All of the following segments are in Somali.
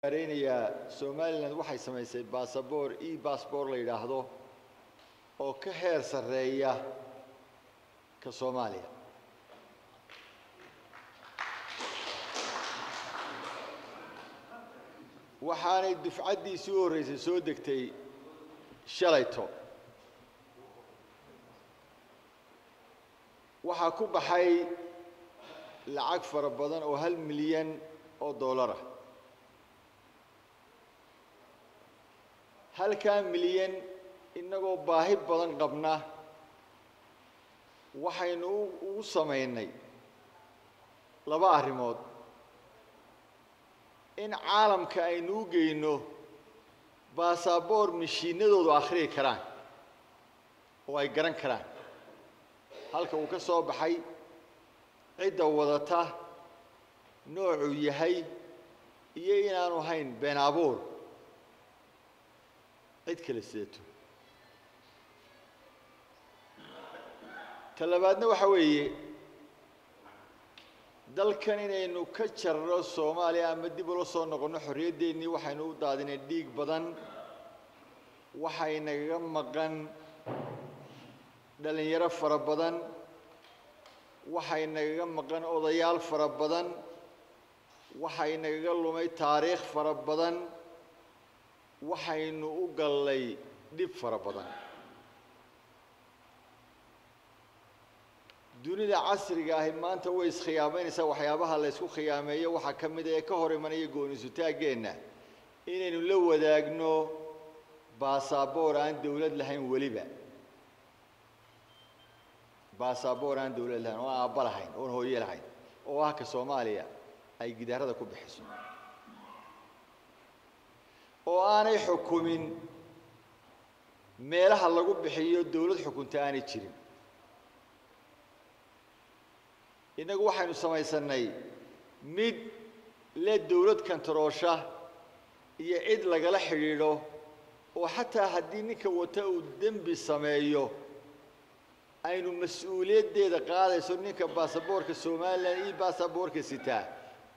Arenia Somaliland waxay samaysay baasaboor e-passport la yiraahdo oo ka heer sareeya ka Soomaaliya. waxaanay dufcadiisii u horeysay soo degtay shalayto. waxaa ku baxay lacag fara badan oo $1 milyan oo dollar ah. halka milyan inagoo baahi badan qabna waxaynu u sameynay laba arrimood in caalamka aynu u geyno baasaboor mishiinadoodu akhriyi karaan oo ay garan karaan halka uu ka soo baxay cidda wadata noocuu yahay iyo inaanu hayn been abuur cid kale sidato. talabaadna waxa weeye dalkan inaynu ka jarno Soomaaliya ama dib u soo noqono xorriyadeennii waxaynu u daadinay dhiig badan waxaynaga maqan dhalinyaro fara badan waxaynaga maqan odayaal fara badan waxaynaga lumay taariikh fara badan waxaynu u galay dib fara badan. dunida casriga ah maanta way iskhiyaameynaysaa waxyaabaha la isku khiyaameeyo waxa ka mid ah ka hor imanaya go'aansutaageena inaynu la wadaagno baasaboor aan dawlad lahayn waliba baasaboor aan dawlad lahayn oo aabba lahayn oo hooyo lahayn oo ah ka Soomaaliya ay gidaarada ku bixiso oo aanay xukumin meelaha lagu bixiyo dawlad xukunta aanay jirin. inagu waxaynu samaysanay mid la dawlad kantaroosha iyo cid lagala xiriiro oo xataa haddii ninka wata uu dembi sameeyo aynu mas'uuliyadeeda qaadayso ninka baasaboorka Soomaaliland iyo baasaboorka sita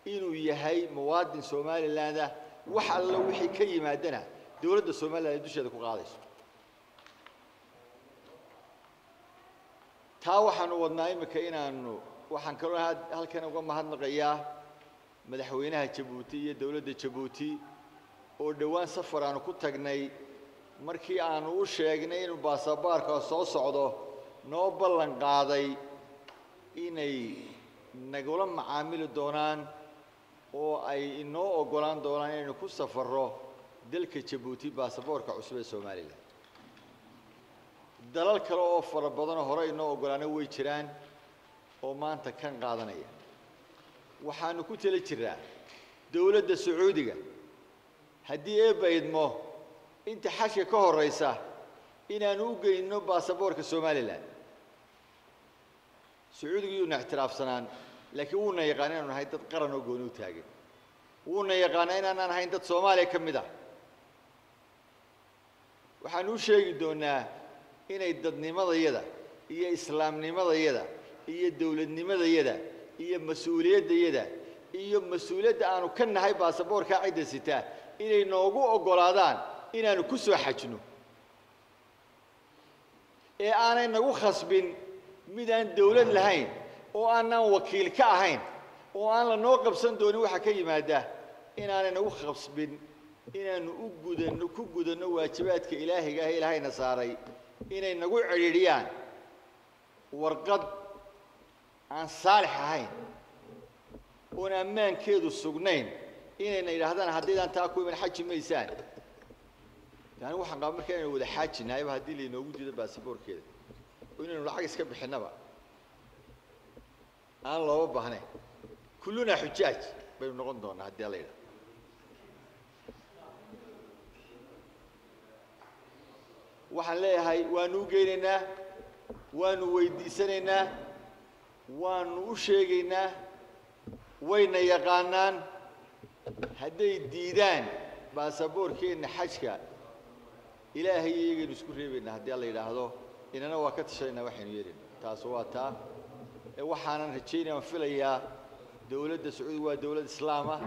inuu yahay muwaadin Soomaaliland ah wax alla wixii ka yimaadana dawladda Soomaaliland dusheeda ku qaadayso. taa waxaanu wadnaa imika inaanu waxaan kaloo halkan uga mahadnaqayaa madaxweynaha Djibouti iyo dawladda Djibouti oo dhawaan safar aanu ku tagnay markii aanu u sheegnay inuu baasaboorka soo socdo noo ballan qaaday inay nagula macaamili doonaan oo ay inoo ogolaan doonaan inaynu ku safarro dalka Djibouti baasaboorka cusub ee Soomaaliland. dalal kale oo fara badan oo hore inoo ogolaanay way jiraan oo maanta kan qaadanaya. waxaanu ku tali jiraa dawladda Sacuudiga haddii ay baydmo inta xashka ka horeysa inaanu u geyno baasaboorka Soomaaliland. Sacuudigu uu ixtiraafsanaan laakiin uu yaqaan inaanu nahay dad qaran oo gooni u taagan uu yaqaan inaanu nahay dad Soomaaliya ka mid ah. waxaanu sheegi doonaa inay dadnimadayada iyo islaamnimadayada iyo dawladnimadayada iyo mas'uuliyadayada iyo mas'uuliyadda aanu ka nahay baasaboorka cidda sita inay noogu ogolaadaan inaanu ku soo xajno ee aanay nagu khasbin midaan dawlad lahayn oo aanan wakiil ka ahayn oo aan la noo qabsan doonin waxa ka yimaada inaanay nagu khasbin inaanu ku gudano waajibaadka ilaahiga ah ilaahayna saaray inay nagu ciriiriyaan warqad aan saalix ahayn oo ammaankeedu sugnayn inayna yiraahdaan haddii taa ku iman xaji maysaan. yani waxaan qaba markaa inaynu wada xajinahay haddii la inoogu diido baasaboorkeeda oo inaynu lacag iska bixinaba aan loo baahnayn kulluna xujaaj baynu noqon doonaa haddii la yiraahdo. waxaan leeyahay waanu u geynaynaa waanu weydiisanaynaa waanu u sheegaynaa wayna yaqaanaan hadday diidaan baasaboorkeena xajka ilaahay iyagaynu isku reebaynaa haddii la yiraahdo inana waa ka tashaynaa waxaynu yeelina. taas waa taa waxaanan rajaynayaa filayaa dawladda Sacuudiga waa dawlad islaam ah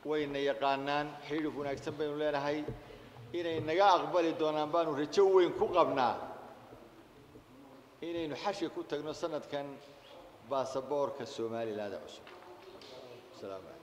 wayna yaqaanaan xiriir wanaagsan baynu leenahay inay naga aqbali doonaan baanu rajo weyn ku qabnaa inaynu xashi ku tagno sanadkan baasaboorka Soomaaliland cusub. Salaam.